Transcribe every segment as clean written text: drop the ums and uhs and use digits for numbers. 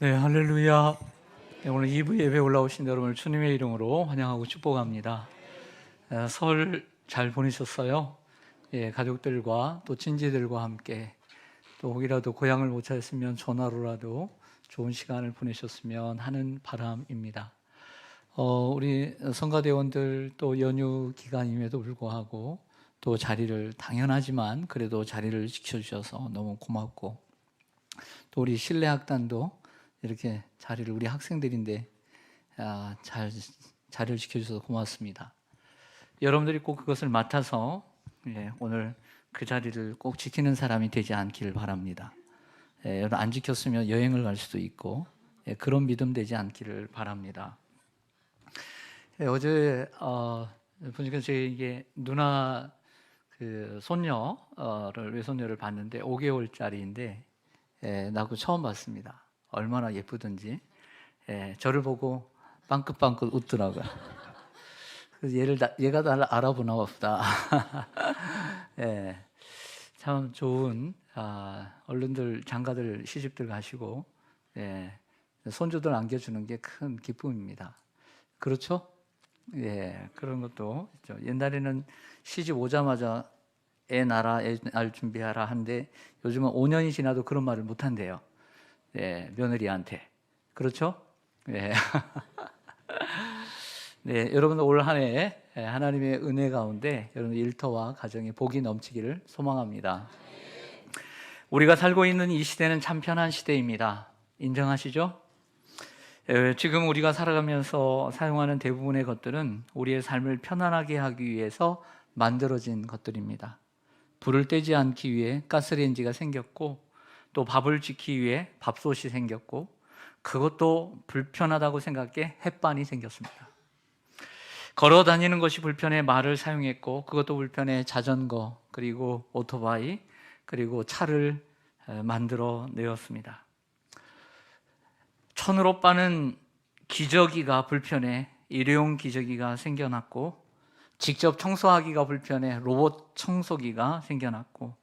네, 할렐루야. 네, 오늘 2부 예배 올라오신 여러분을 주님의 이름으로 환영하고 축복합니다. 설 잘 보내셨어요? 예, 가족들과 또 친지들과 함께 또 혹이라도 고향을 못 찾았으면 전화로라도 좋은 시간을 보내셨으면 하는 바람입니다. 우리 성가대원들 또 연휴 기간임에도 불구하고 또 자리를 당연하지만 그래도 자리를 지켜주셔서 너무 고맙고 또 우리 실내학단도 이렇게 자리를 우리 학생들인데 잘 자리를 지켜주셔서 고맙습니다. 여러분들이 꼭 그것을 맡아서 오늘 그 자리를 꼭 지키는 사람이 되지 않기를 바랍니다. 여러분 안 지켰으면 여행을 갈 수도 있고 그런 믿음 되지 않기를 바랍니다. 어제 보니까 제 이게 누나 그 손녀를 외손녀를 봤는데 5개월짜리인데 낳고 처음 봤습니다. 얼마나 예쁘든지 저를 보고 빵긋빵긋 웃더라고요. 그래서 얘가 날 알아보나 보다. 참 좋은 얼른들 장가들 시집들 가시고 손주들 안겨주는 게 큰 기쁨입니다. 그렇죠? 그런 것도 있죠. 옛날에는 시집 오자마자 애 낳아라, 애 낳을 준비하라 하는데 요즘은 5년이 지나도 그런 말을 못 한대요. 며느리한테. 그렇죠? 네, 여러분 올 한 해 하나님의 은혜 가운데 여러분 일터와 가정에 복이 넘치기를 소망합니다. 우리가 살고 있는 이 시대는 참 편한 시대입니다. 인정하시죠? 지금 우리가 살아가면서 사용하는 대부분의 것들은 우리의 삶을 편안하게 하기 위해서 만들어진 것들입니다. 불을 떼지 않기 위해 가스레인지가 생겼고 또 밥을 짓기 위해 밥솥이 생겼고 그것도 불편하다고 생각해 햇반이 생겼습니다. 걸어 다니는 것이 불편해 말을 사용했고 그것도 불편해 자전거 그리고 오토바이 그리고 차를 만들어 내었습니다. 천으로 빠는 기저귀가 불편해 일회용 기저귀가 생겨났고 직접 청소하기가 불편해 로봇 청소기가 생겨났고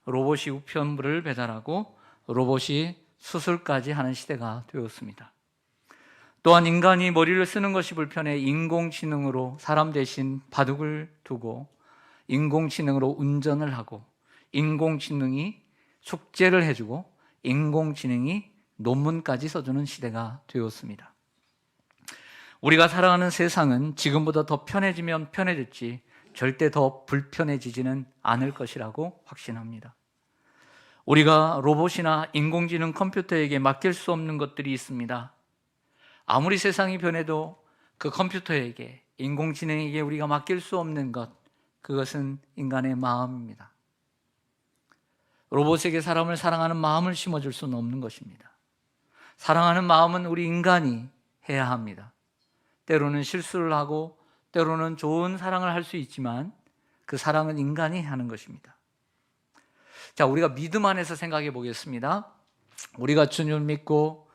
로봇이 우편물을 배달하고 로봇이 수술까지 하는 시대가 되었습니다. 또한 인간이 머리를 쓰는 것이 불편해 인공지능으로 사람 대신 바둑을 두고 인공지능으로 운전을 하고 인공지능이 숙제를 해주고 인공지능이 논문까지 써주는 시대가 되었습니다. 우리가 살아가는 세상은 지금보다 더 편해지면 편해졌지 절대 더 불편해지지는 않을 것이라고 확신합니다. 우리가 로봇이나 인공지능 컴퓨터에게 맡길 수 없는 것들이 있습니다. 아무리 세상이 변해도 그 컴퓨터에게 인공지능에게 우리가 맡길 수 없는 것, 그것은 인간의 마음입니다. 로봇에게 사람을 사랑하는 마음을 심어줄 수는 없는 것입니다. 사랑하는 마음은 우리 인간이 해야 합니다. 때로는 실수를 하고 때로는 좋은 사랑을 할 수 있지만 그 사랑은 인간이 하는 것입니다. 자, 우리가 믿음 안에서 생각해 보겠습니다. 우리가 주님을 믿고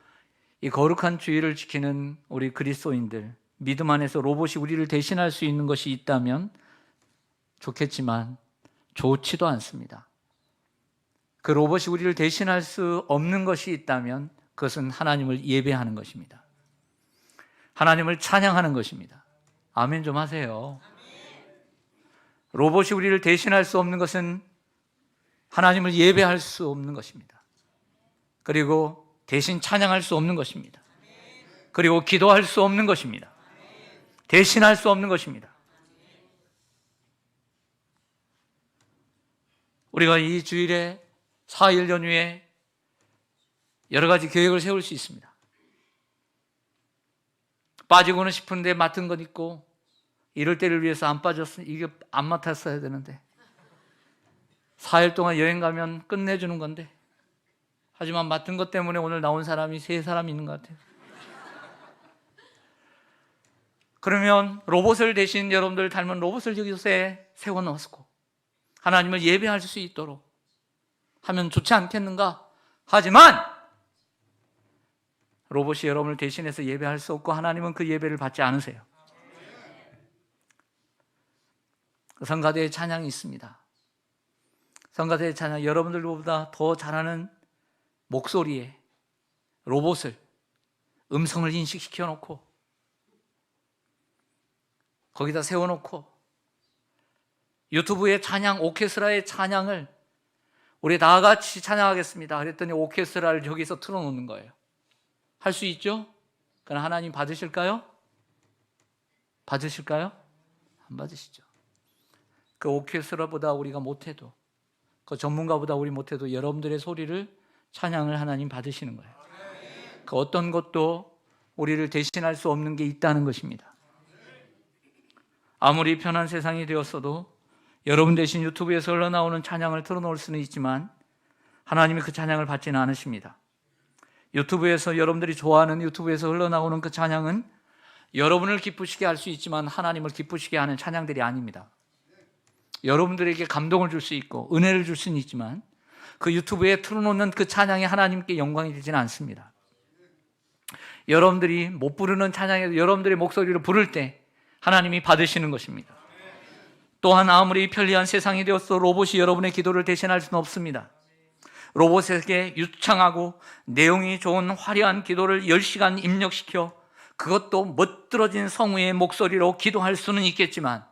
이 거룩한 주의를 지키는 우리 그리스도인들, 믿음 안에서 로봇이 우리를 대신할 수 있는 것이 있다면 좋겠지만 좋지도 않습니다. 그 로봇이 우리를 대신할 수 없는 것이 있다면 그것은 하나님을 예배하는 것입니다. 하나님을 찬양하는 것입니다. 아멘 좀 하세요. 로봇이 우리를 대신할 수 없는 것은 하나님을 예배할 수 없는 것입니다. 그리고 대신 찬양할 수 없는 것입니다. 그리고 기도할 수 없는 것입니다. 대신할 수 없는 것입니다. 우리가 이 주일에 4일 연휴에 여러 가지 계획을 세울 수 있습니다. 빠지고는 싶은데 맡은 것 있고 이럴 때를 위해서 안 빠졌으니 이게 안 맡았어야 되는데 4일 동안 여행 가면 끝내주는 건데 하지만 맡은 것 때문에 오늘 나온 사람이 3사람 있는 것 같아요. 그러면 로봇을 대신 여러분들 닮은 로봇을 여기서 세워놓고 하나님을 예배할 수 있도록 하면 좋지 않겠는가? 하지만 로봇이 여러분을 대신해서 예배할 수 없고 하나님은 그 예배를 받지 않으세요. 성가대의 찬양이 있습니다. 성가대의 찬양, 여러분들보다 더 잘하는 목소리에 로봇을 음성을 인식시켜 놓고 거기다 세워놓고 유튜브의 찬양, 오케스트라의 찬양을 우리 다 같이 찬양하겠습니다. 그랬더니 오케스트라를 저기서 틀어놓는 거예요. 할 수 있죠? 그럼 하나님 받으실까요? 받으실까요? 안 받으시죠. 그 오케스트라보다 우리가 못해도, 그 전문가보다 우리 못해도 여러분들의 소리를, 찬양을 하나님 받으시는 거예요. 그 어떤 것도 우리를 대신할 수 없는 게 있다는 것입니다. 아무리 편한 세상이 되었어도 여러분 대신 유튜브에서 흘러나오는 찬양을 틀어놓을 수는 있지만 하나님이 그 찬양을 받지는 않으십니다. 유튜브에서, 여러분들이 좋아하는 유튜브에서 흘러나오는 그 찬양은 여러분을 기쁘시게 할 수 있지만 하나님을 기쁘시게 하는 찬양들이 아닙니다. 여러분들에게 감동을 줄 수 있고 은혜를 줄 수는 있지만 그 유튜브에 틀어놓는 그 찬양이 하나님께 영광이 되지는 않습니다. 여러분들이 못 부르는 찬양에서 여러분들의 목소리로 부를 때 하나님이 받으시는 것입니다. 또한 아무리 편리한 세상이 되었어 로봇이 여러분의 기도를 대신할 수는 없습니다. 로봇에게 유창하고 내용이 좋은 화려한 기도를 10시간 입력시켜 그것도 멋들어진 성우의 목소리로 기도할 수는 있겠지만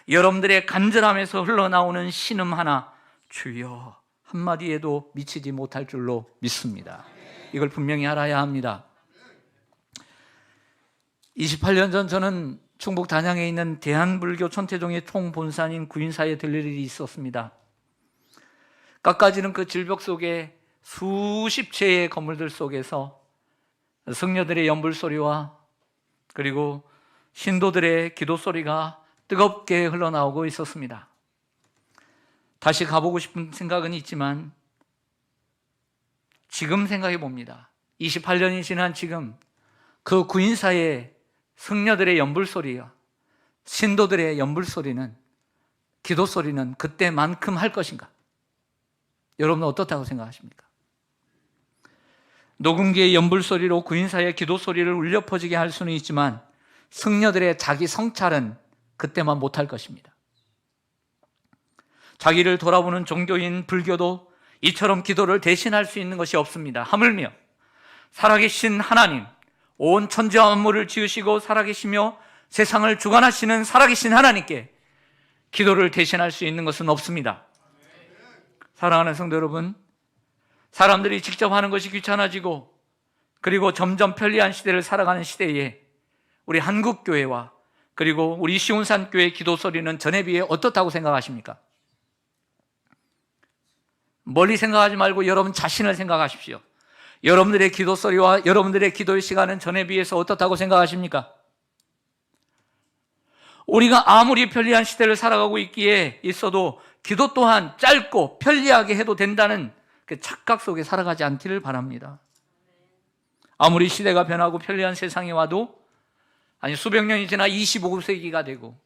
여러분들의 간절함에서 흘러나오는 신음 하나, 주여 한마디에도 미치지 못할 줄로 믿습니다. 이걸 분명히 알아야 합니다. 28년 전 저는 충북 단양에 있는 대한불교 천태종의 총본산인 구인사에 들릴 일이 있었습니다. 깎아지는 그 질벽 속에 수십 채의 건물들 속에서 승려들의 연불소리와 그리고 신도들의 기도소리가 뜨겁게 흘러나오고 있었습니다. 다시 가보고 싶은 생각은 있지만 지금 생각해 봅니다. 28년이 지난 지금 그 구인사의 승려들의 연불소리와 신도들의 연불소리는, 기도소리는 그때만큼 할 것인가? 여러분은 어떻다고 생각하십니까? 녹음기의 연불소리로 구인사의 기도소리를 울려 퍼지게 할 수는 있지만 승려들의 자기 성찰은 그때만 못할 것입니다. 자기를 돌아보는 종교인 불교도 이처럼 기도를 대신할 수 있는 것이 없습니다. 하물며 살아계신 하나님, 온 천지와 만물을 지으시고 살아계시며 세상을 주관하시는 살아계신 하나님께 기도를 대신할 수 있는 것은 없습니다. 사랑하는 성도 여러분, 사람들이 직접 하는 것이 귀찮아지고 그리고 점점 편리한 시대를 살아가는 시대에 우리 한국교회와 그리고 우리 시온산교회 기도소리는 전에 비해 어떻다고 생각하십니까? 멀리 생각하지 말고 여러분 자신을 생각하십시오. 여러분들의 기도소리와 여러분들의 기도의 시간은 전에 비해서 어떻다고 생각하십니까? 우리가 아무리 편리한 시대를 살아가고 있어도 기도 또한 짧고 편리하게 해도 된다는 그 착각 속에 살아가지 않기를 바랍니다. 아무리 시대가 변하고 편리한 세상이 와도 수백 년이 지나 25세기가 되고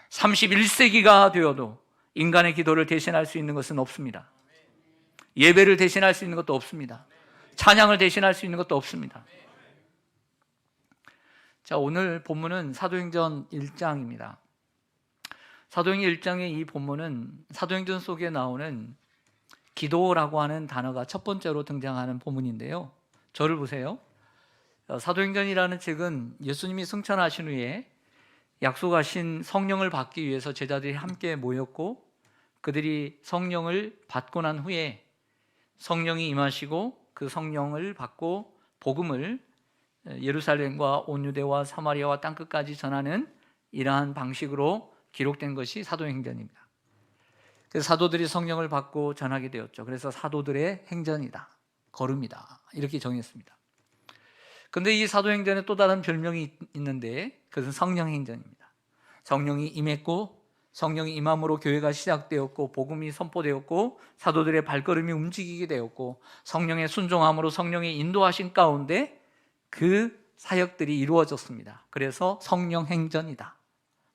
31세기가 되어도 인간의 기도를 대신할 수 있는 것은 없습니다. 예배를 대신할 수 있는 것도 없습니다. 찬양을 대신할 수 있는 것도 없습니다. 자, 오늘 본문은 사도행전 1장입니다. 사도행전 1장의 이 본문은 사도행전 속에 나오는 기도라고 하는 단어가 첫 번째로 등장하는 본문인데요. 저를 보세요. 사도행전이라는 책은 예수님이 승천하신 후에 약속하신 성령을 받기 위해서 제자들이 함께 모였고 그들이 성령을 받고 난 후에 성령이 임하시고 그 성령을 받고 복음을 예루살렘과 온 유대와 사마리아와 땅끝까지 전하는 이러한 방식으로 기록된 것이 사도행전입니다. 그래서 사도들이 성령을 받고 전하게 되었죠. 그래서 사도들의 행전이다, 걸음이다 이렇게 정했습니다. 그런데 이 사도행전에 또 다른 별명이 있는데 그것은 성령행전입니다. 성령이 임했고 성령이 임함으로 교회가 시작되었고 복음이 선포되었고 사도들의 발걸음이 움직이게 되었고 성령의 순종함으로 성령의 인도하신 가운데 그 사역들이 이루어졌습니다. 그래서 성령행전이다.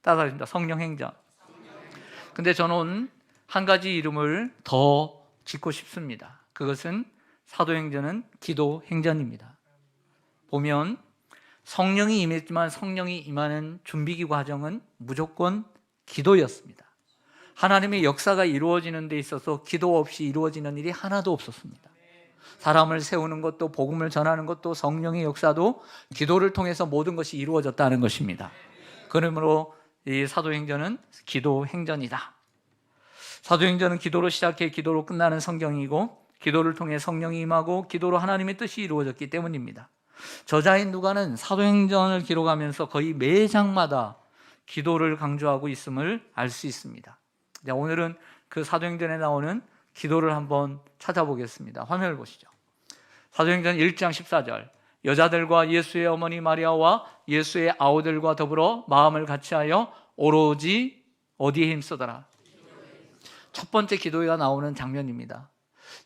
따라합니다. 성령행전. 근데 저는 한 가지 이름을 더 짓고 싶습니다. 그것은 사도행전은 기도행전입니다. 보면 성령이 임했지만 성령이 임하는 준비 과정은 무조건 기도였습니다. 하나님의 역사가 이루어지는 데 있어서 기도 없이 이루어지는 일이 하나도 없었습니다. 사람을 세우는 것도, 복음을 전하는 것도, 성령의 역사도 기도를 통해서 모든 것이 이루어졌다는 것입니다. 그러므로 이 사도행전은 기도 행전이다. 사도행전은 기도로 시작해 기도로 끝나는 성경이고, 기도를 통해 성령이 임하고 기도로 하나님의 뜻이 이루어졌기 때문입니다. 저자인 누가는 사도행전을 기록하면서 거의 매 장마다 기도를 강조하고 있음을 알 수 있습니다. 자, 오늘은 그 사도행전에 나오는 기도를 한번 찾아보겠습니다. 화면을 보시죠. 사도행전 1장 14절, 여자들과 예수의 어머니 마리아와 예수의 아우들과 더불어 마음을 같이하여 오로지 어디에 힘쓰더라? 첫 번째 기도가 나오는 장면입니다.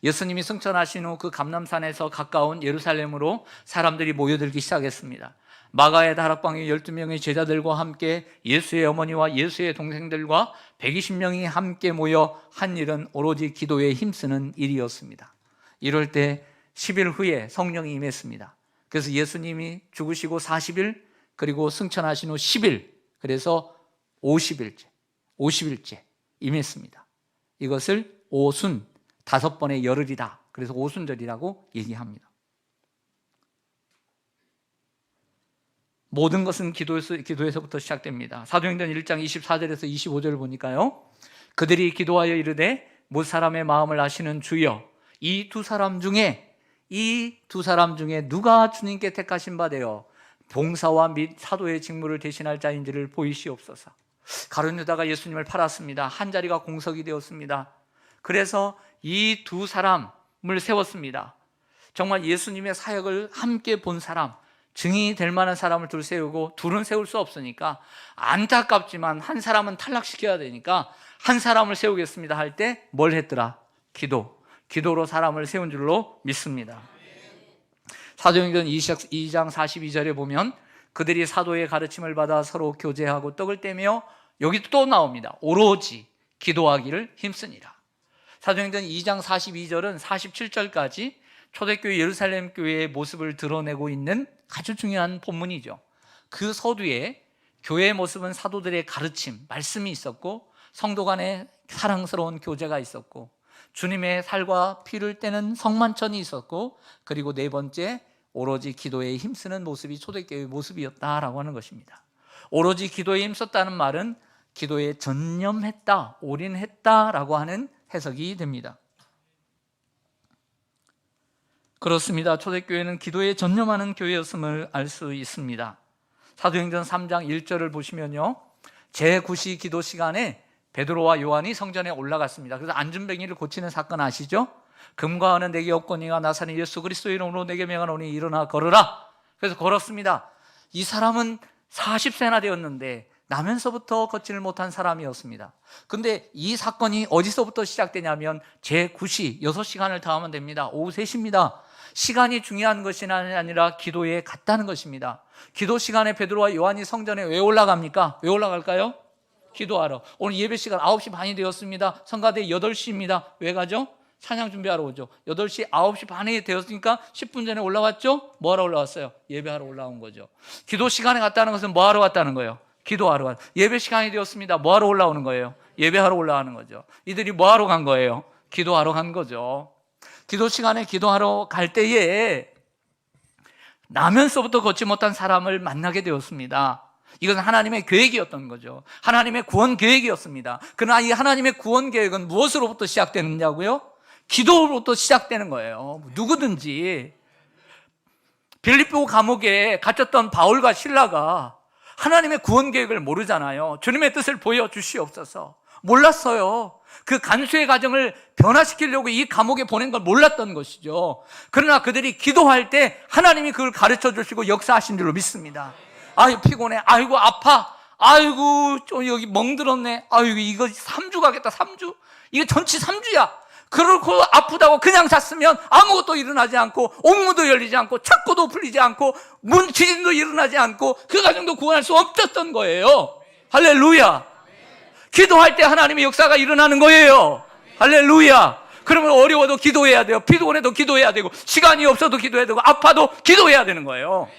예수님이 승천하신 후 그 감람산에서 가까운 예루살렘으로 사람들이 모여들기 시작했습니다. 마가의 다락방에 12명의 제자들과 함께 예수의 어머니와 예수의 동생들과 120명이 함께 모여 한 일은 오로지 기도에 힘쓰는 일이었습니다. 이럴 때 10일 후에 성령이 임했습니다. 그래서 예수님이 죽으시고 40일, 그리고 승천하신 후 10일, 그래서 50일째 임했습니다. 이것을 오순, 5번의 열흘이다. 그래서 오순절이라고 얘기합니다. 모든 것은 기도에서부터 시작됩니다. 사도행전 1장 24절에서 25절을 보니까요, 그들이 기도하여 이르되 못 사람의 마음을 아시는 주여, 이 두 사람 중에 누가 주님께 택하신 바 되어 봉사와 및 사도의 직무를 대신할 자인지를 보이시옵소서. 가룟 유다가 예수님을 팔았습니다. 한 자리가 공석이 되었습니다. 그래서 이 두 사람을 세웠습니다. 정말 예수님의 사역을 함께 본 사람, 증인이 될 만한 사람을 둘 세우고, 둘은 세울 수 없으니까 안타깝지만 한 사람은 탈락시켜야 되니까 한 사람을 세우겠습니다 할 때 뭘 했더라? 기도로 사람을 세운 줄로 믿습니다. 사도행전 2장 42절에 보면 그들이 사도의 가르침을 받아 서로 교제하고 떡을 떼며, 여기 또 나옵니다. 오로지 기도하기를 힘쓰니라. 사도행전 2장 42절은 47절까지 초대교회 예루살렘 교회의 모습을 드러내고 있는 아주 중요한 본문이죠. 그 서두에 교회의 모습은 사도들의 가르침, 말씀이 있었고, 성도 간의 사랑스러운 교제가 있었고, 주님의 살과 피를 떼는 성만천이 있었고, 그리고 네 번째, 오로지 기도에 힘쓰는 모습이 초대교회의 모습이었다라고 하는 것입니다. 오로지 기도에 힘썼다는 말은 기도에 전념했다, 올인했다라고 하는 해석이 됩니다. 그렇습니다. 초대교회는 기도에 전념하는 교회였음을 알 수 있습니다. 사도행전 3장 1절을 보시면요, 제9시 기도 시간에 베드로와 요한이 성전에 올라갔습니다. 그래서 안전뱅이를 고치는 사건 아시죠? 금과 은은 내게 없거니와 나사렛 예수 그리스도의 이름으로 내게 명하노니 일어나 걸으라. 그래서 걸었습니다. 이 사람은 40세나 되었는데 나면서부터 걷지를 못한 사람이었습니다. 근데 이 사건이 어디서부터 시작되냐면 제9시, 6시간을 더하면 됩니다. 오후 3시입니다. 시간이 중요한 것이 아니라 기도에 갔다는 것입니다. 기도 시간에 베드로와 요한이 성전에 왜 올라갑니까? 왜 올라갈까요? 기도하러. 오늘 예배 시간 9시 반이 되었습니다. 성가대 8시입니다. 왜 가죠? 찬양 준비하러 오죠. 8시, 9시 반이 되었으니까 10분 전에 올라왔죠? 뭐하러 올라왔어요? 예배하러 올라온 거죠. 기도 시간에 갔다는 것은 뭐하러 갔다는 거예요? 기도하러 갔. 예배 시간이 되었습니다. 뭐하러 올라오는 거예요? 예배하러 올라가는 거죠. 이들이 뭐하러 간 거예요? 기도하러 간 거죠. 기도 시간에 기도하러 갈 때에 나면서부터 걷지 못한 사람을 만나게 되었습니다. 이건 하나님의 계획이었던 거죠. 하나님의 구원 계획이었습니다. 그러나 이 하나님의 구원 계획은 무엇으로부터 시작되느냐고요? 기도로부터 시작되는 거예요. 누구든지 빌립보 감옥에 갇혔던 바울과 실라가 하나님의 구원 계획을 모르잖아요. 주님의 뜻을 보여주시옵소서. 몰랐어요. 그 간수의 가정을 변화시키려고 이 감옥에 보낸 걸 몰랐던 것이죠. 그러나 그들이 기도할 때 하나님이 그걸 가르쳐 주시고 역사하신 줄로 믿습니다. 아유 피곤해, 아이고 아파, 아이고 좀 여기 멍들었네, 아이고 이거 3주 가겠다, 3주, 이거 전치 3주야. 그렇고 아프다고 그냥 잤으면 아무것도 일어나지 않고, 옥문도 열리지 않고, 창고도 풀리지 않고, 지진도 일어나지 않고, 그 가정도 구원할 수 없었던 거예요. 할렐루야. 기도할 때 하나님의 역사가 일어나는 거예요. 할렐루야. 그러면 어려워도 기도해야 돼요. 피곤해도 기도해야 되고, 시간이 없어도 기도해야 되고, 아파도 기도해야 되는 거예요.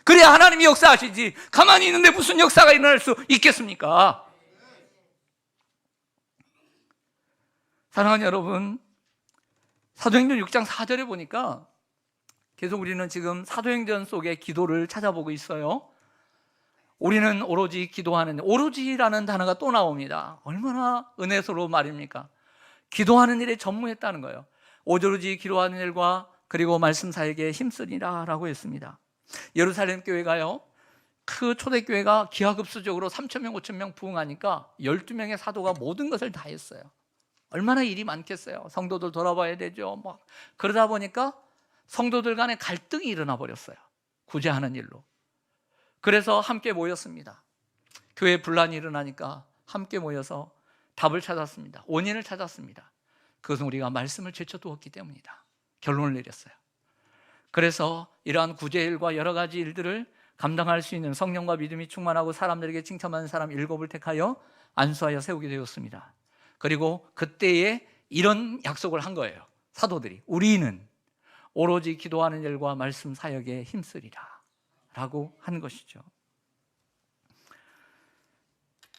그래야 하나님이 역사하시지. 가만히 있는데 무슨 역사가 일어날 수 있겠습니까? 사랑하는 여러분, 사도행전 6장 4절에 보니까 계속 우리는 지금 사도행전 속의 기도를 찾아보고 있어요. 우리는 오로지 기도하는, 오로지라는 단어가 또 나옵니다. 얼마나 은혜스러운 말입니까? 기도하는 일에 전무했다는 거예요. 오로지 기도하는 일과 그리고 말씀 사역에 힘쓰리라 라고 했습니다. 예루살렘 교회가요, 그 초대교회가 기하급수적으로 3,000명, 5,000명 부흥하니까 12명의 사도가 모든 것을 다 했어요. 얼마나 일이 많겠어요. 성도들 돌아봐야 되죠. 그러다 보니까 성도들 간에 갈등이 일어나 버렸어요. 구제하는 일로. 그래서 함께 모였습니다. 교회에 분란이 일어나니까 함께 모여서 답을 찾았습니다. 원인을 찾았습니다. 그것은 우리가 말씀을 제쳐두었기 때문이다. 결론을 내렸어요. 그래서 이러한 구제일과 여러 가지 일들을 감당할 수 있는 성령과 믿음이 충만하고 사람들에게 칭찬받는 사람 7을 택하여 안수하여 세우게 되었습니다. 그리고 그때에 이런 약속을 한 거예요. 사도들이 우리는 오로지 기도하는 일과 말씀 사역에 힘쓰리라 라고 한 것이죠.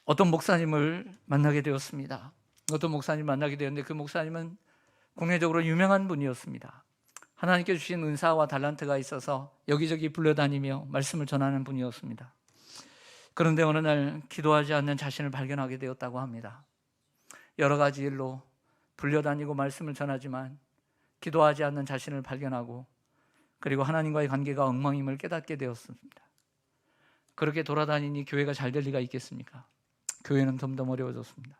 어떤 목사님을 만나게 되었습니다. 어떤 목사님 만나게 되었는데 그 목사님은 국내적으로 유명한 분이었습니다. 하나님께 주신 은사와 달란트가 있어서 여기저기 불려다니며 말씀을 전하는 분이었습니다. 그런데 어느 날 기도하지 않는 자신을 발견하게 되었다고 합니다. 여러 가지 일로 불려다니고 말씀을 전하지만 기도하지 않는 자신을 발견하고 그리고 하나님과의 관계가 엉망임을 깨닫게 되었습니다. 그렇게 돌아다니니 교회가 잘 될 리가 있겠습니까? 교회는 점점 어려워졌습니다.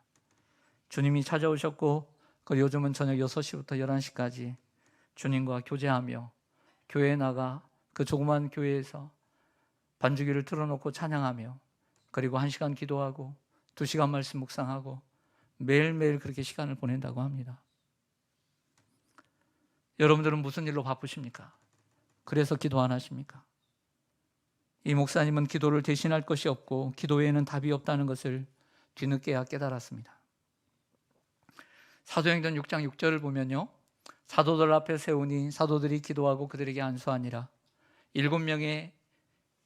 주님이 찾아오셨고 요즘은 저녁 6시부터 11시까지 주님과 교제하며 교회에 나가 그 조그만 교회에서 반주기를 틀어놓고 찬양하며 그리고 1시간 기도하고 2시간 말씀 묵상하고 매일매일 그렇게 시간을 보낸다고 합니다. 여러분들은 무슨 일로 바쁘십니까? 그래서 기도 안 하십니까? 이 목사님은 기도를 대신할 것이 없고 기도 외에는 답이 없다는 것을 뒤늦게야 깨달았습니다. 사도행전 6장 6절을 보면요, 사도들 앞에 세우니 사도들이 기도하고 그들에게 안수하니라. 7명의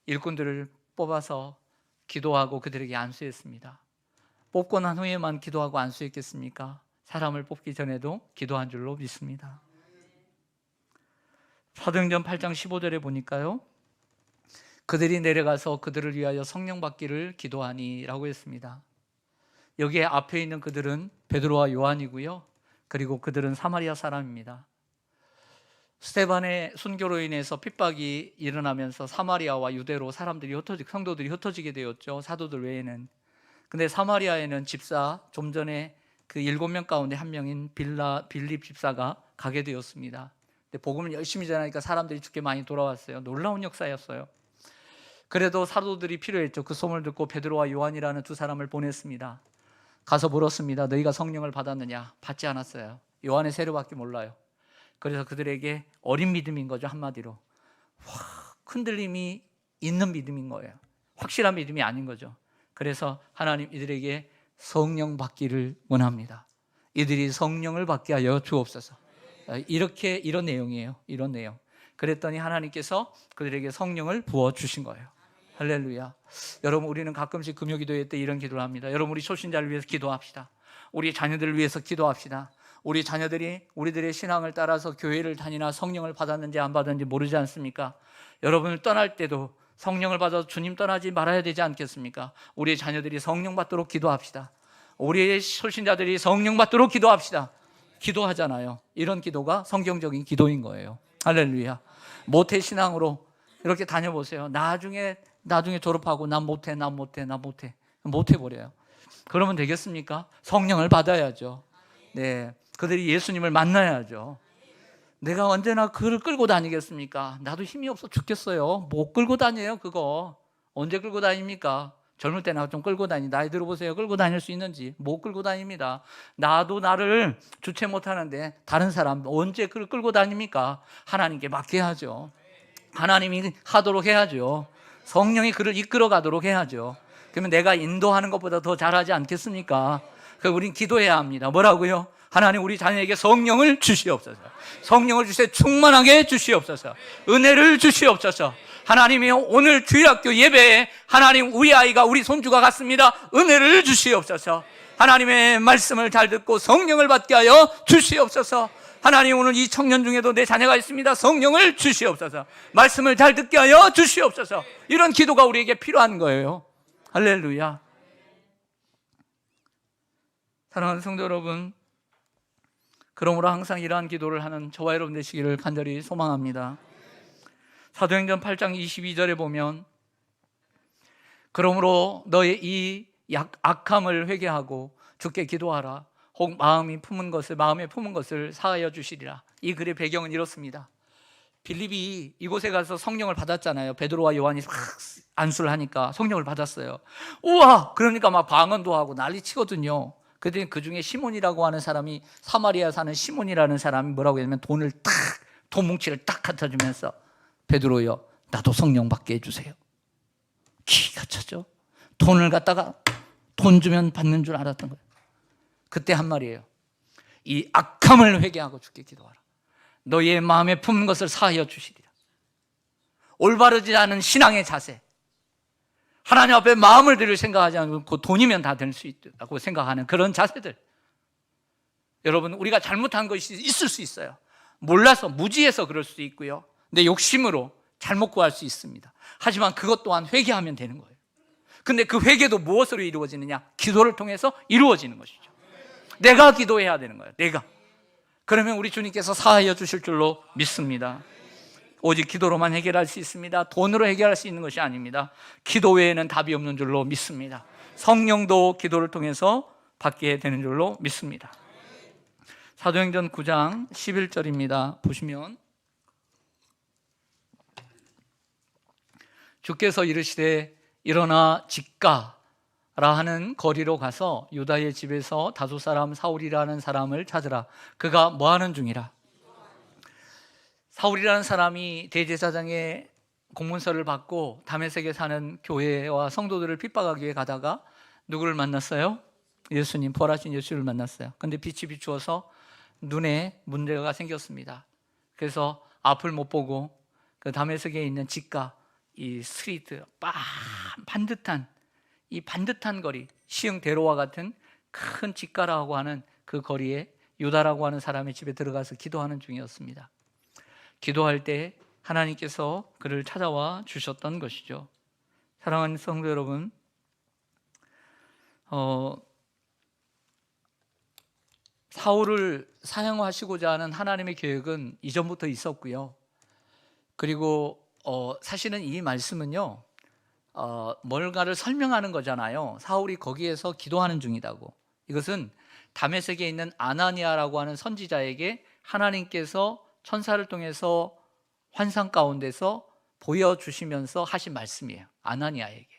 일꾼들을 뽑아서 기도하고 그들에게 안수했습니다. 뽑고 난 후에만 기도하고 안수했겠습니까? 사람을 뽑기 전에도 기도한 줄로 믿습니다. 사도행전 8장 15절에 보니까요, 그들이 내려가서 그들을 위하여 성령 받기를 기도하니 라고 했습니다. 여기에 앞에 있는 그들은 베드로와 요한이고요, 그리고 그들은 사마리아 사람입니다. 스데반의 순교로 인해서 핍박이 일어나면서 사마리아와 유대로 성도들이 흩어지게 되었죠. 사도들 외에는. 근데 사마리아에는 집사, 좀 전에 그 7명 가운데 한 명인 빌립 집사가 가게 되었습니다. 근데 복음을 열심히 전하니까 사람들이 죽게 많이 돌아왔어요. 놀라운 역사였어요. 그래도 사도들이 필요했죠. 그 소문을 듣고 베드로와 요한이라는 두 사람을 보냈습니다. 가서 물었습니다. 너희가 성령을 받았느냐? 받지 않았어요. 요한의 세례밖에 몰라요. 그래서 그들에게 어린 믿음인 거죠, 한마디로. 흔들림이 있는 믿음인 거예요. 확실한 믿음이 아닌 거죠. 그래서 하나님 이들에게 성령 받기를 원합니다. 이들이 성령을 받게 하여 주옵소서. 이런 내용이에요. 이런 내용. 그랬더니 하나님께서 그들에게 성령을 부어 주신 거예요. 할렐루야. 여러분, 우리는 가끔씩 금요기도회 때 이런 기도를 합니다. 여러분, 우리 초신자를 위해서 기도합시다. 우리 자녀들을 위해서 기도합시다. 우리 자녀들이 우리들의 신앙을 따라서 교회를 다니나 성령을 받았는지 안 받았는지 모르지 않습니까? 여러분을 떠날 때도 성령을 받아서 주님 떠나지 말아야 되지 않겠습니까? 우리 자녀들이 성령 받도록 기도합시다. 우리의 초신자들이 성령 받도록 기도합시다. 기도하잖아요. 이런 기도가 성경적인 기도인 거예요. 할렐루야. 모태 신앙으로 이렇게 다녀보세요. 나중에 졸업하고 난 못해 버려요. 그러면 되겠습니까? 성령을 받아야죠. 네, 그들이 예수님을 만나야죠. 내가 언제나 그를 끌고 다니겠습니까? 나도 힘이 없어 죽겠어요. 못 끌고 다녀요. 그거 언제 끌고 다닙니까? 젊을 때나 좀 끌고 다니. 나이 들어보세요. 끌고 다닐 수 있는지. 못 끌고 다닙니다. 나도 나를 주체 못하는데 다른 사람 언제 그를 끌고 다닙니까? 하나님께 맡겨야죠. 하나님이 하도록 해야죠. 성령이 그를 이끌어 가도록 해야죠. 그러면 내가 인도하는 것보다 더 잘하지 않겠습니까? 그래서 우린 기도해야 합니다. 뭐라고요? 하나님, 우리 자녀에게 성령을 주시옵소서. 성령을 주시어 충만하게 주시옵소서. 은혜를 주시옵소서. 하나님이 오늘 주일학교 예배에 하나님, 우리 아이가, 우리 손주가 갔습니다. 은혜를 주시옵소서. 하나님의 말씀을 잘 듣고 성령을 받게 하여 주시옵소서. 하나님, 오늘 이 청년 중에도 내 자녀가 있습니다. 성령을 주시옵소서. 말씀을 잘 듣게 하여 주시옵소서. 이런 기도가 우리에게 필요한 거예요. 할렐루야. 사랑하는 성도 여러분, 그러므로 항상 이러한 기도를 하는 저와 여러분 되시기를 간절히 소망합니다. 사도행전 8장 22절에 보면, 그러므로 너의 이 악함을 회개하고 주께 기도하라. 혹 마음에 품은 것을 사하여 주시리라. 이 글의 배경은 이렇습니다. 빌립이 이곳에 가서 성령을 받았잖아요. 베드로와 요한이 안수를 하니까 성령을 받았어요. 우와! 그러니까 막 방언도 하고 난리 치거든요. 그랬더니 그 중에 시몬이라고 하는 사람이, 사마리아 사는 시몬이라는 사람이 뭐라고 했냐면, 돈 뭉치를 딱 갖다 주면서, 베드로요, 나도 성령 받게 해주세요. 기가 차죠. 돈을 갖다가 돈 주면 받는 줄 알았던 거예요. 그때 한 말이에요. 이 악함을 회개하고 주께 기도하라. 너희의 마음에 품은 것을 사하여 주시리라. 올바르지 않은 신앙의 자세, 하나님 앞에 마음을 드릴 생각하지 않고 돈이면 다 될 수 있다고 생각하는 그런 자세들, 여러분, 우리가 잘못한 것이 있을 수 있어요. 몰라서, 무지해서 그럴 수도 있고요, 내 욕심으로 잘못 구할 수 있습니다. 하지만 그것 또한 회개하면 되는 거예요. 근데 그 회개도 무엇으로 이루어지느냐? 기도를 통해서 이루어지는 것이죠. 내가 기도해야 되는 거예요. 내가. 그러면 우리 주님께서 사하여 주실 줄로 믿습니다. 오직 기도로만 해결할 수 있습니다. 돈으로 해결할 수 있는 것이 아닙니다. 기도 외에는 답이 없는 줄로 믿습니다. 성령도 기도를 통해서 받게 되는 줄로 믿습니다. 사도행전 9장 11절입니다. 보시면, 주께서 이르시되 일어나 직가라 하는 거리로 가서 유다의 집에서 다소 사람 사울이라는 사람을 찾으라. 그가 뭐하는 중이라. 사울이라는 사람이 대제사장의 공문서를 받고 다메섹에 사는 교회와 성도들을 핍박하기 위해 가다가 누구를 만났어요? 예수님, 부활하신 예수를 만났어요. 근데 빛이 비추어서 눈에 문제가 생겼습니다. 그래서 앞을 못 보고 그 다메섹에 있는 직가, 이 스트리트, 반듯한 거리, 시흥 대로와 같은 큰 직가라고 하는 그 거리에 유다라고 하는 사람의 집에 들어가서 기도하는 중이었습니다. 기도할 때 하나님께서 그를 찾아와 주셨던 것이죠. 사랑하는 성도 여러분, 사울을 사형하시고자 하는 하나님의 계획은 이전부터 있었고요. 그리고 사실은 이 말씀은요, 뭔가를 설명하는 거잖아요. 사울이 거기에서 기도하는 중이다고. 이것은 다메섹에 있는 아나니아라고 하는 선지자에게 하나님께서 천사를 통해서 환상 가운데서 보여주시면서 하신 말씀이에요. 아나니아에게.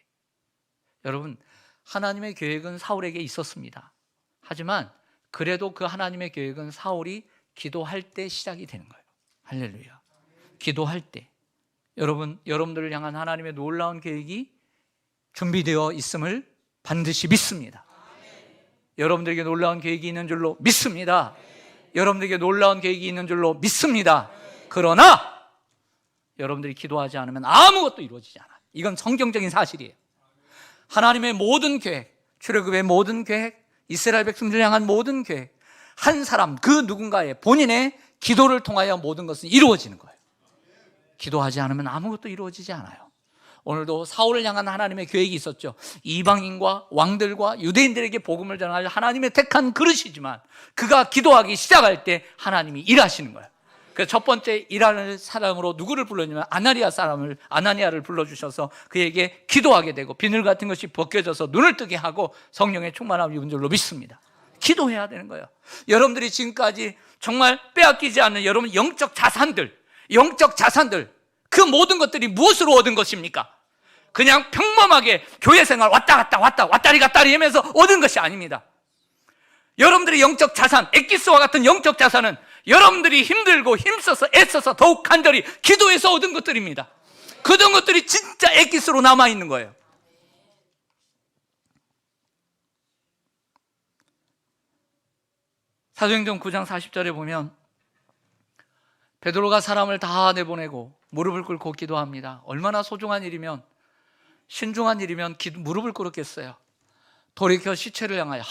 여러분, 하나님의 계획은 사울에게 있었습니다. 하지만 그래도 그 하나님의 계획은 사울이 기도할 때 시작이 되는 거예요. 할렐루야. 기도할 때. 여러분들을 향한 하나님의 놀라운 계획이 준비되어 있음을 반드시 믿습니다. 여러분들에게 놀라운 계획이 있는 줄로 믿습니다. 여러분들에게 놀라운 계획이 있는 줄로 믿습니다. 그러나 여러분들이 기도하지 않으면 아무것도 이루어지지 않아요. 이건 성경적인 사실이에요. 하나님의 모든 계획, 출애굽의 모든 계획, 이스라엘 백성들을 향한 모든 계획, 한 사람, 그 누군가의 본인의 기도를 통하여 모든 것은 이루어지는 거예요. 기도하지 않으면 아무것도 이루어지지 않아요. 오늘도 사울을 향한 하나님의 계획이 있었죠. 이방인과 왕들과 유대인들에게 복음을 전할 하나님의 택한 그릇이지만 그가 기도하기 시작할 때 하나님이 일하시는 거예요. 그래서 첫 번째 일하는 사람으로 누구를 불렀냐면 아나니아를 불러주셔서 그에게 기도하게 되고 비늘 같은 것이 벗겨져서 눈을 뜨게 하고 성령의 충만함을 입은 줄로 믿습니다. 기도해야 되는 거예요. 여러분들이 지금까지 정말 빼앗기지 않는 여러분 영적 자산들, 그 모든 것들이 무엇으로 얻은 것입니까? 그냥 평범하게 교회 생활 왔다리 갔다리 하면서 얻은 것이 아닙니다. 여러분들의 영적 자산, 엑기스와 같은 영적 자산은 여러분들이 힘들고 힘써서 애써서 더욱 간절히 기도해서 얻은 것들입니다. 그런 것들이 진짜 엑기스로 남아있는 거예요. 사도행전 9장 40절에 보면 베드로가 사람을 다 내보내고 무릎을 꿇고 기도합니다. 얼마나 소중한 일이면, 신중한 일이면 무릎을 꿇었겠어요. 돌이켜 시체를 향하여.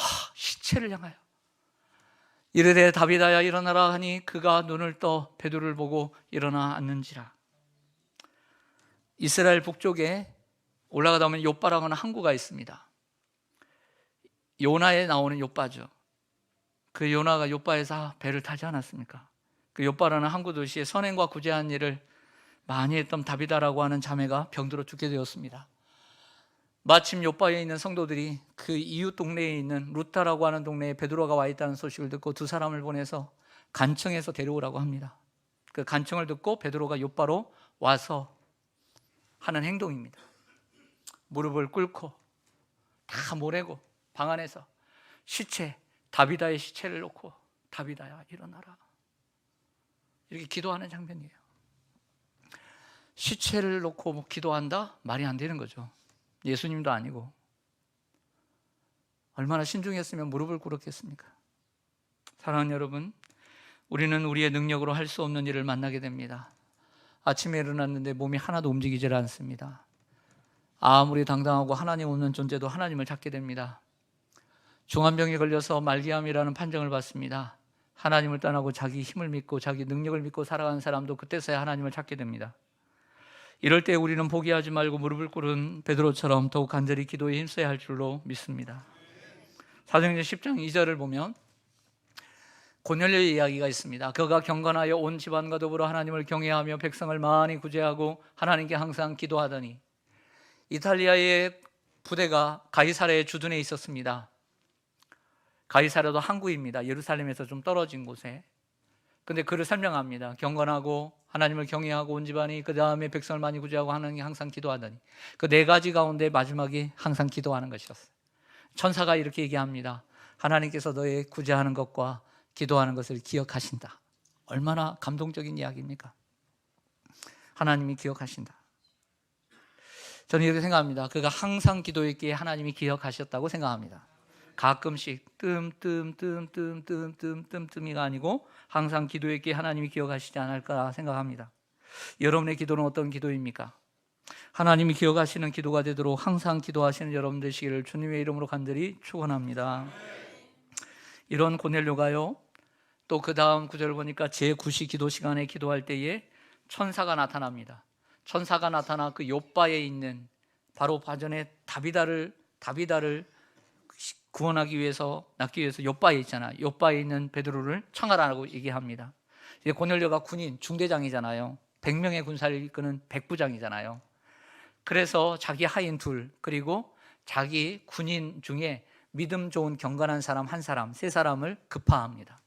이르되 다윗아야 일어나라 하니 그가 눈을 떠 베드로를 보고 일어나 앉는지라. 이스라엘 북쪽에 올라가다 보면 욥바라고 하는 항구가 있습니다. 요나에 나오는 욥바죠. 그 요나가 욥바에서 배를 타지 않았습니까? 그 욥바라는 항구 도시에 선행과 구제한 일을 많이 했던 다비다라고 하는 자매가 병들어 죽게 되었습니다. 마침 욥바에 있는 성도들이 그 이웃 동네에 있는 루타라고 하는 동네에 베드로가 와 있다는 소식을 듣고 두 사람을 보내서 간청해서 데려오라고 합니다. 그 간청을 듣고 베드로가 욥바로 와서 하는 행동입니다. 무릎을 꿇고 다 모래고 방 안에서 시체, 다비다의 시체를 놓고 다비다야 일어나라 이렇게 기도하는 장면이에요. 시체를 놓고 뭐 기도한다? 말이 안 되는 거죠. 예수님도 아니고. 얼마나 신중했으면 무릎을 꿇었겠습니까? 사랑하는 여러분, 우리는 우리의 능력으로 할 수 없는 일을 만나게 됩니다. 아침에 일어났는데 몸이 하나도 움직이질 않습니다. 아무리 당당하고 하나님 없는 존재도 하나님을 찾게 됩니다. 중환병에 걸려서 말기암이라는 판정을 받습니다. 하나님을 떠나고 자기 힘을 믿고 자기 능력을 믿고 살아가는 사람도 그때서야 하나님을 찾게 됩니다. 이럴 때 우리는 포기하지 말고 무릎을 꿇은 베드로처럼 더욱 간절히 기도에 힘써야 할 줄로 믿습니다. 사도행전 10장 2절을 보면 고넬료의 이야기가 있습니다. 그가 경건하여 온 집안과 더불어 하나님을 경외하며 백성을 많이 구제하고 하나님께 항상 기도하더니. 이탈리아의 부대가 가이사랴의 주둔에 있었습니다. 가이사랴도 항구입니다. 예루살렘에서 좀 떨어진 곳에. 근데 그를 설명합니다. 경건하고 하나님을 경외하고 온 집안이 그 다음에 백성을 많이 구제하고 하나님께 항상 기도하더니. 그 네 가지 가운데 마지막이 항상 기도하는 것이었어요. 천사가 이렇게 얘기합니다. 하나님께서 너의 구제하는 것과 기도하는 것을 기억하신다. 얼마나 감동적인 이야기입니까? 하나님이 기억하신다. 저는 이렇게 생각합니다. 그가 항상 기도했기에 하나님이 기억하셨다고 생각합니다. 가끔씩 뜸이가 아니고 항상 기도했기에 하나님이 기억하시지 않을까 생각합니다. 여러분의 기도는 어떤 기도입니까? 하나님이 기억하시는 기도가 되도록 항상 기도하시는 여러분 되시기를 주님의 이름으로 간절히 축원합니다. 이런 고넬료가요, 또 그 다음 구절을 보니까 제9시 기도 시간에 기도할 때에 천사가 나타납니다. 천사가 나타나 그 욥바에 있는 바로 바전에 다비다를 구원하기 위해서 낳기 위해서 욥바에 있잖아요. 욥바에 있는 베드로를 청하라고 얘기합니다. 이제 고넬료가 군인 중대장이잖아요. 100명의 군사를 이끄는 백부장이잖아요. 그래서 자기 하인 둘 그리고 자기 군인 중에 믿음 좋은 경건한 사람 한 사람, 세 사람을 급파합니다.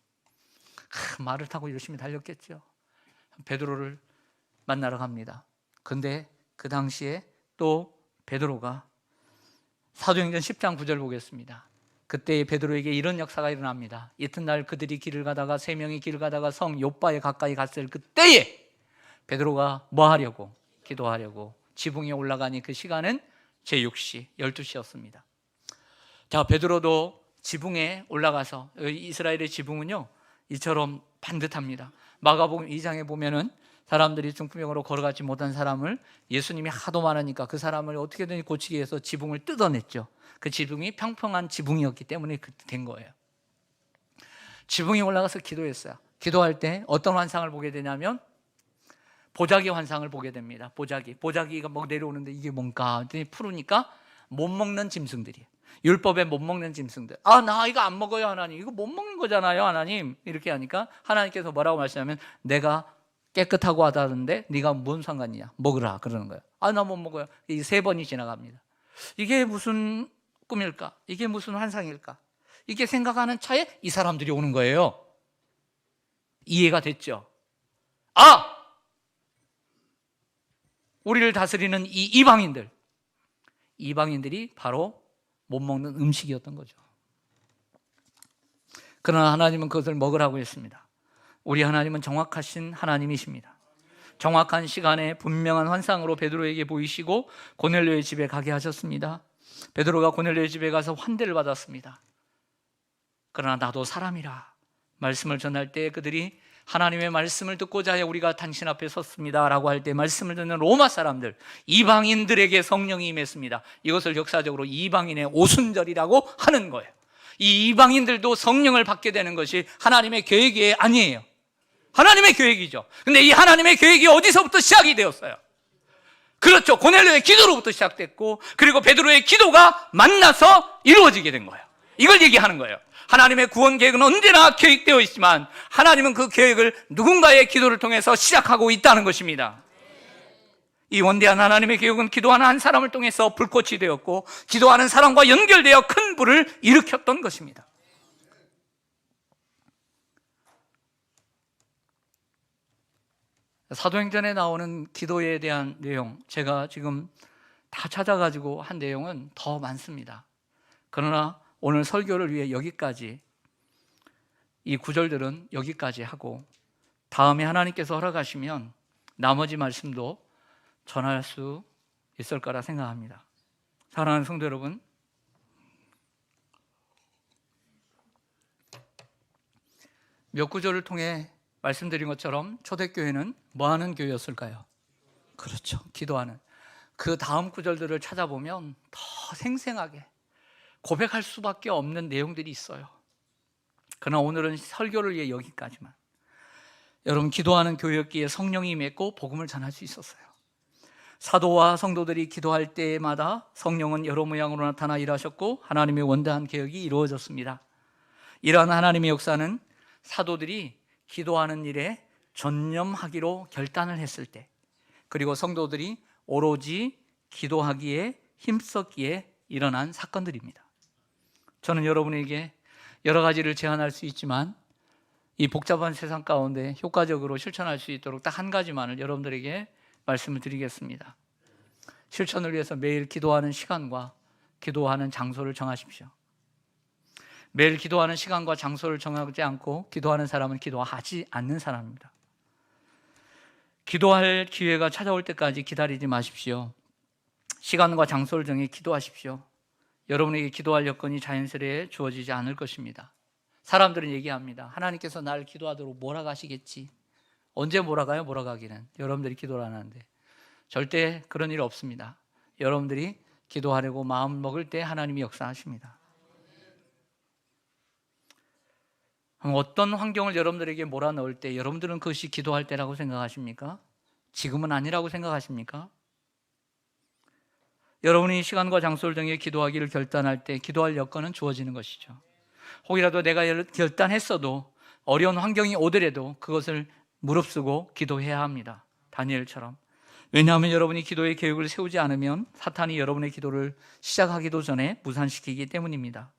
말을 타고 열심히 달렸겠죠. 베드로를 만나러 갑니다. 근데 그 당시에 또 베드로가 사도행전 10장 9절 보겠습니다. 그때 베드로에게 이런 역사가 일어납니다. 이튿날 그들이 길을 가다가 세 명이 길을 가다가 성 욥바에 가까이 갔을 그때에 베드로가 뭐 하려고? 기도하려고 지붕에 올라가니 그 시간은 제6시 12시였습니다. 자, 베드로도 지붕에 올라가서, 이스라엘의 지붕은요 이처럼 반듯합니다. 마가복음 2장에 보면은 사람들이 중풍병으로 걸어가지 못한 사람을 예수님이 하도 많으니까 그 사람을 어떻게든 고치기 위해서 지붕을 뜯어냈죠. 그 지붕이 평평한 지붕이었기 때문에 그렇게 된 거예요. 지붕에 올라가서 기도했어요. 기도할 때 어떤 환상을 보게 되냐면 보자기 환상을 보게 됩니다. 보자기가 막 내려오는데 이게 뭔가 푸르니까 못 먹는 짐승들이에요. 율법에 못 먹는 짐승들. 나 이거 안 먹어요 하나님. 이거 못 먹는 거잖아요 하나님. 이렇게 하니까 하나님께서 뭐라고 말씀하냐면 내가 깨끗하고 하다는데 네가 뭔 상관이냐, 먹으라 그러는 거예요. 나 못 먹어요. 이 3번이 지나갑니다. 이게 무슨 꿈일까? 이게 무슨 환상일까? 이게 생각하는 차에 이 사람들이 오는 거예요. 이해가 됐죠? 우리를 다스리는 이 이방인들이 바로 못 먹는 음식이었던 거죠. 그러나 하나님은 그것을 먹으라고 했습니다. 우리 하나님은 정확하신 하나님이십니다. 정확한 시간에 분명한 환상으로 베드로에게 보이시고 고넬료의 집에 가게 하셨습니다. 베드로가 고넬료의 집에 가서 환대를 받았습니다. 그러나 나도 사람이라 말씀을 전할 때 그들이 하나님의 말씀을 듣고자 해 우리가 당신 앞에 섰습니다 라고 할 때 말씀을 듣는 로마 사람들, 이방인들에게 성령이 임했습니다. 이것을 역사적으로 이방인의 오순절이라고 하는 거예요. 이 이방인들도 성령을 받게 되는 것이 하나님의 계획이 아니에요. 하나님의 계획이죠. 근데 이 하나님의 계획이 어디서부터 시작이 되었어요? 그렇죠. 고넬료의 기도로부터 시작됐고, 그리고 베드로의 기도가 만나서 이루어지게 된 거예요. 이걸 얘기하는 거예요. 하나님의 구원 계획은 언제나 계획되어 있지만 하나님은 그 계획을 누군가의 기도를 통해서 시작하고 있다는 것입니다. 이 원대한 하나님의 계획은 기도하는 한 사람을 통해서 불꽃이 되었고, 기도하는 사람과 연결되어 큰 불을 일으켰던 것입니다. 사도행전에 나오는 기도에 대한 내용, 제가 지금 다 찾아가지고 한 내용은 더 많습니다. 그러나 오늘 설교를 위해 여기까지, 이 구절들은 여기까지 하고, 다음에 하나님께서 허락하시면 나머지 말씀도 전할 수 있을 거라 생각합니다. 사랑하는 성도 여러분, 몇 구절을 통해 말씀드린 것처럼 초대교회는 뭐 하는 교회였을까요? 그렇죠, 기도하는. 그 다음 구절들을 찾아보면 더 생생하게 고백할 수밖에 없는 내용들이 있어요. 그러나 오늘은 설교를 위해 여기까지만. 여러분, 기도하는 교회였기에 성령이 임했고 복음을 전할 수 있었어요. 사도와 성도들이 기도할 때마다 성령은 여러 모양으로 나타나 일하셨고 하나님의 원대한 계획이 이루어졌습니다. 이러한 하나님의 역사는 사도들이 기도하는 일에 전념하기로 결단을 했을 때, 그리고 성도들이 오로지 기도하기에 힘썼기에 일어난 사건들입니다. 저는 여러분에게 여러 가지를 제안할 수 있지만 이 복잡한 세상 가운데 효과적으로 실천할 수 있도록 딱 한 가지만을 여러분들에게 말씀을 드리겠습니다. 실천을 위해서 매일 기도하는 시간과 기도하는 장소를 정하십시오. 매일 기도하는 시간과 장소를 정하지 않고 기도하는 사람은 기도하지 않는 사람입니다. 기도할 기회가 찾아올 때까지 기다리지 마십시오. 시간과 장소를 정해 기도하십시오. 여러분에게 기도할 여건이 자연스레 주어지지 않을 것입니다. 사람들은 얘기합니다. 하나님께서 날 기도하도록 몰아가시겠지. 언제 몰아가요? 몰아가기는. 여러분들이 기도를 안 하는데. 절대 그런 일 없습니다. 여러분들이 기도하려고 마음 먹을 때 하나님이 역사하십니다. 어떤 환경을 여러분들에게 몰아넣을 때 여러분들은 그것이 기도할 때라고 생각하십니까? 지금은 아니라고 생각하십니까? 여러분이 시간과 장소를 정해 기도하기를 결단할 때 기도할 여건은 주어지는 것이죠. 혹이라도 내가 결단했어도 어려운 환경이 오더라도 그것을 무릅쓰고 기도해야 합니다. 다니엘처럼. 왜냐하면 여러분이 기도의 계획을 세우지 않으면 사탄이 여러분의 기도를 시작하기도 전에 무산시키기 때문입니다.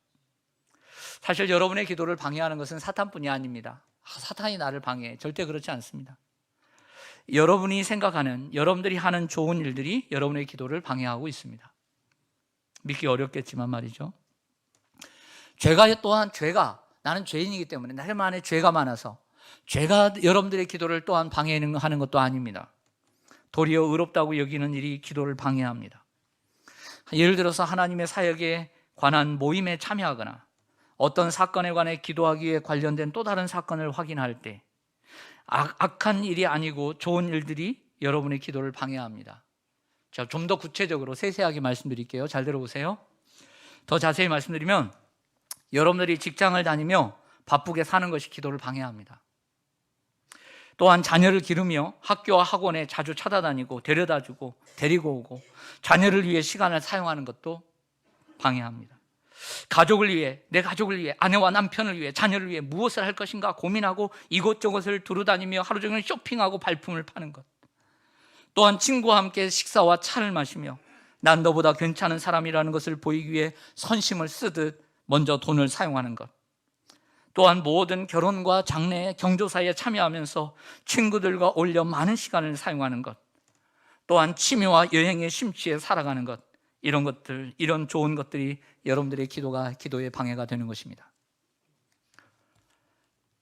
사실 여러분의 기도를 방해하는 것은 사탄뿐이 아닙니다. 사탄이 나를 방해해. 절대 그렇지 않습니다. 여러분이 생각하는, 여러분들이 하는 좋은 일들이 여러분의 기도를 방해하고 있습니다. 믿기 어렵겠지만 말이죠. 나는 죄인이기 때문에 나름 안에 죄가 많아서 죄가 여러분들의 기도를 또한 방해하는 것도 아닙니다. 도리어 의롭다고 여기는 일이 기도를 방해합니다. 예를 들어서 하나님의 사역에 관한 모임에 참여하거나 어떤 사건에 관해 기도하기 위해 관련된 또 다른 사건을 확인할 때 악한 일이 아니고 좋은 일들이 여러분의 기도를 방해합니다. 자, 좀 더 구체적으로 세세하게 말씀드릴게요. 잘 들어보세요. 더 자세히 말씀드리면 여러분들이 직장을 다니며 바쁘게 사는 것이 기도를 방해합니다. 또한 자녀를 기르며 학교와 학원에 자주 찾아다니고 데려다주고 데리고 오고 자녀를 위해 시간을 사용하는 것도 방해합니다. 가족을 위해, 내 가족을 위해, 아내와 남편을 위해, 자녀를 위해 무엇을 할 것인가 고민하고 이곳저곳을 두루다니며 하루 종일 쇼핑하고 발품을 파는 것. 또한 친구와 함께 식사와 차를 마시며 난 너보다 괜찮은 사람이라는 것을 보이기 위해 선심을 쓰듯 먼저 돈을 사용하는 것. 또한 모든 결혼과 장례, 경조사에 참여하면서 친구들과 어울려 많은 시간을 사용하는 것. 또한 취미와 여행에 심취해 살아가는 것. 이런 것들, 이런 좋은 것들이 여러분들의 기도에 방해가 되는 것입니다.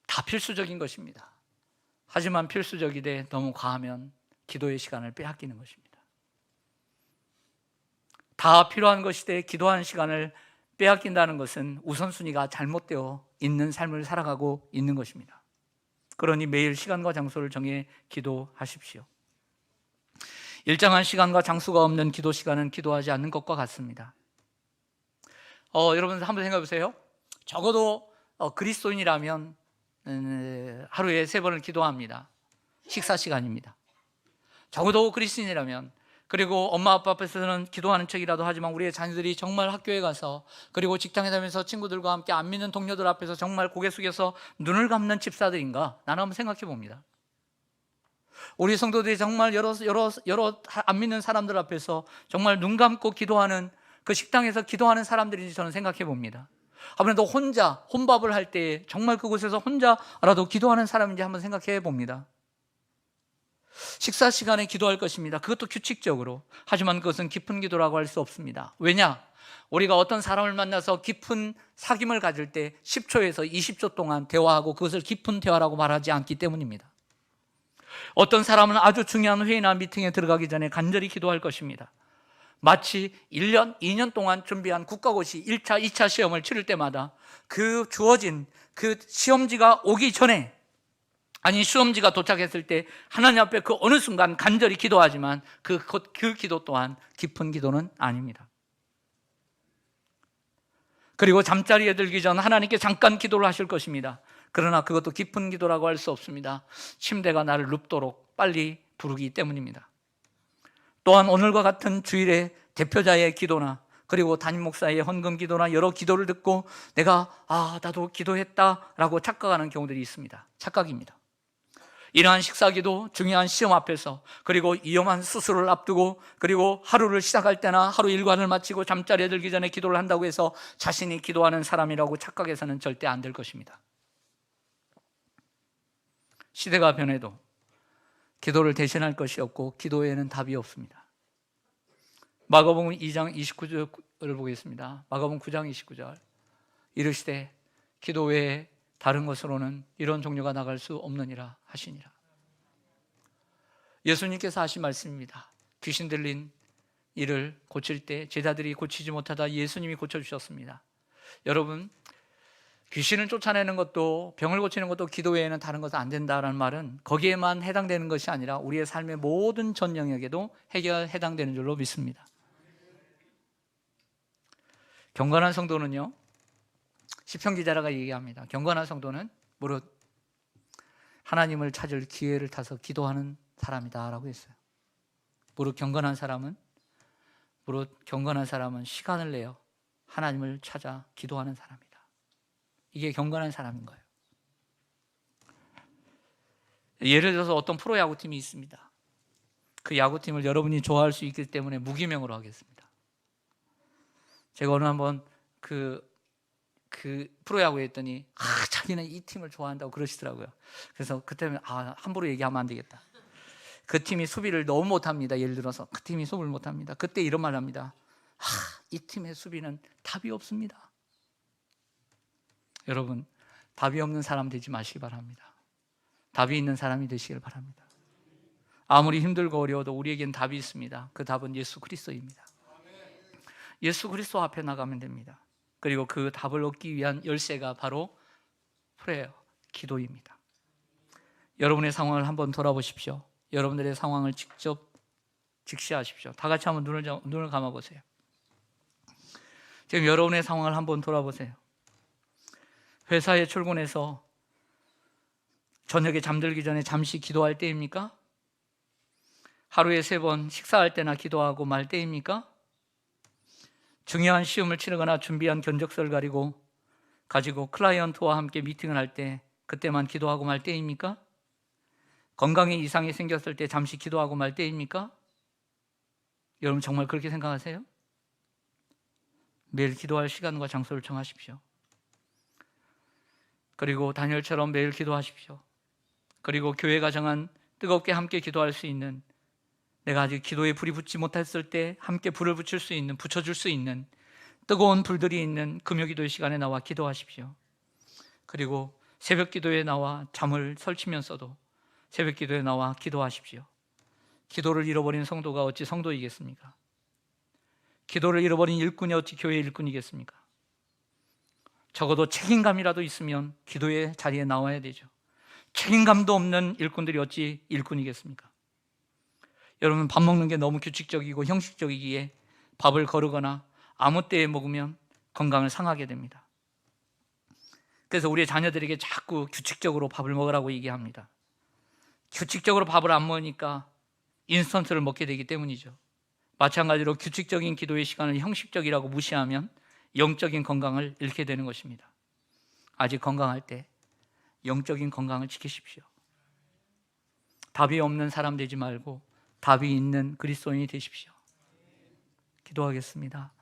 다 필수적인 것입니다. 하지만 필수적이되 너무 과하면 기도의 시간을 빼앗기는 것입니다. 다 필요한 것이되 기도하는 시간을 빼앗긴다는 것은 우선순위가 잘못되어 있는 삶을 살아가고 있는 것입니다. 그러니 매일 시간과 장소를 정해 기도하십시오. 일정한 시간과 장소가 없는 기도 시간은 기도하지 않는 것과 같습니다. 여러분 한번 생각해 보세요. 적어도 그리스도인이라면 하루에 3번을 기도합니다. 식사 시간입니다. 적어도 그리스도인이라면, 그리고 엄마 아빠 앞에서는 기도하는 척이라도 하지만 우리의 자녀들이 정말 학교에 가서, 그리고 직장에 다니면서 친구들과 함께 안 믿는 동료들 앞에서 정말 고개 숙여서 눈을 감는 집사들인가? 나는 한번 생각해 봅니다. 우리 성도들이 정말 여러 안 믿는 사람들 앞에서 정말 눈 감고 기도하는, 그 식당에서 기도하는 사람들인지 저는 생각해 봅니다. 아무래도 혼자 혼밥을 할 때 정말 그곳에서 혼자라도 기도하는 사람인지 한번 생각해 봅니다. 식사 시간에 기도할 것입니다. 그것도 규칙적으로. 하지만 그것은 깊은 기도라고 할 수 없습니다. 왜냐? 우리가 어떤 사람을 만나서 깊은 사귐을 가질 때 10초에서 20초 동안 대화하고 그것을 깊은 대화라고 말하지 않기 때문입니다. 어떤 사람은 아주 중요한 회의나 미팅에 들어가기 전에 간절히 기도할 것입니다. 마치 1년, 2년 동안 준비한 국가고시 1차, 2차 시험을 치를 때마다 그 주어진 그 시험지가 오기 전에, 아니 시험지가 도착했을 때 하나님 앞에 그 어느 순간 간절히 기도하지만 그 기도 또한 깊은 기도는 아닙니다. 그리고 잠자리에 들기 전 하나님께 잠깐 기도를 하실 것입니다. 그러나 그것도 깊은 기도라고 할 수 없습니다. 침대가 나를 눕도록 빨리 부르기 때문입니다. 또한 오늘과 같은 주일에 대표자의 기도나, 그리고 담임 목사의 헌금 기도나 여러 기도를 듣고 내가 나도 기도했다라고 착각하는 경우들이 있습니다. 착각입니다. 이러한 식사기도, 중요한 시험 앞에서, 그리고 위험한 수술을 앞두고, 그리고 하루를 시작할 때나 하루 일과를 마치고 잠자리에 들기 전에 기도를 한다고 해서 자신이 기도하는 사람이라고 착각해서는 절대 안 될 것입니다. 시대가 변해도 기도를 대신할 것이 없고 기도에는 답이 없습니다. 마가복음 2장 29절을 보겠습니다. 마가복음 9장 29절. 이르시되 기도 외에 다른 것으로는 이런 종류가 나갈 수 없느니라 하시니라. 예수님께서 하신 말씀입니다. 귀신 들린 이를 고칠 때 제자들이 고치지 못하다 예수님이 고쳐주셨습니다. 여러분, 귀신을 쫓아내는 것도, 병을 고치는 것도 기도 외에는 다른 것은 안 된다는 말은 거기에만 해당되는 것이 아니라 우리의 삶의 모든 전 영역에도 해당되는 줄로 믿습니다. 경건한 성도는요, 시편 기자가 얘기합니다. 경건한 성도는 무릇 하나님을 찾을 기회를 타서 기도하는 사람이다 라고 했어요. 무릇 경건한 사람은 시간을 내어 하나님을 찾아 기도하는 사람이다. 이게 경건한 사람인 거예요. 예를 들어서 어떤 프로야구팀이 있습니다. 그 야구팀을 여러분이 좋아할 수 있기 때문에 무기명으로 하겠습니다. 제가 어느 한번 그 프로야구에 했더니 자기는 이 팀을 좋아한다고 그러시더라고요. 그래서 그때는 함부로 얘기하면 안 되겠다. 그 팀이 수비를 너무 못합니다. 예를 들어서 그 팀이 수비를 못합니다. 그때 이런 말 합니다. 이 팀의 수비는 답이 없습니다. 여러분, 답이 없는 사람 되지 마시기 바랍니다. 답이 있는 사람이 되시길 바랍니다. 아무리 힘들고 어려워도 우리에겐 답이 있습니다. 그 답은 예수 그리스도입니다. 예수 그리스도 앞에 나가면 됩니다. 그리고 그 답을 얻기 위한 열쇠가 바로 프레어, 기도입니다. 여러분의 상황을 한번 돌아보십시오. 여러분들의 상황을 직접 직시하십시오. 다 같이 한번 눈을 감아보세요. 지금 여러분의 상황을 한번 돌아보세요. 회사에 출근해서 저녁에 잠들기 전에 잠시 기도할 때입니까? 하루에 3번 식사할 때나 기도하고 말 때입니까? 중요한 시험을 치르거나 준비한 견적서를 가지고 클라이언트와 함께 미팅을 할 때 그때만 기도하고 말 때입니까? 건강에 이상이 생겼을 때 잠시 기도하고 말 때입니까? 여러분 정말 그렇게 생각하세요? 매일 기도할 시간과 장소를 정하십시오. 그리고 다니엘처럼 매일 기도하십시오. 그리고 교회가 정한 뜨겁게 함께 기도할 수 있는, 내가 아직 기도에 불이 붙지 못했을 때 함께 불을 붙여줄 수 있는 뜨거운 불들이 있는 금요기도의 시간에 나와 기도하십시오. 그리고 새벽 기도에 나와 잠을 설치면서도 새벽 기도에 나와 기도하십시오. 기도를 잃어버린 성도가 어찌 성도이겠습니까? 기도를 잃어버린 일꾼이 어찌 교회 일꾼이겠습니까? 적어도 책임감이라도 있으면 기도의 자리에 나와야 되죠. 책임감도 없는 일꾼들이 어찌 일꾼이겠습니까? 여러분, 밥 먹는 게 너무 규칙적이고 형식적이기에 밥을 거르거나 아무 때에 먹으면 건강을 상하게 됩니다. 그래서 우리 자녀들에게 자꾸 규칙적으로 밥을 먹으라고 얘기합니다. 규칙적으로 밥을 안 먹으니까 인스턴트를 먹게 되기 때문이죠. 마찬가지로 규칙적인 기도의 시간을 형식적이라고 무시하면 영적인 건강을 잃게 되는 것입니다. 아직 건강할 때 영적인 건강을 지키십시오. 답이 없는 사람 되지 말고 답이 있는 그리스도인이 되십시오. 기도하겠습니다.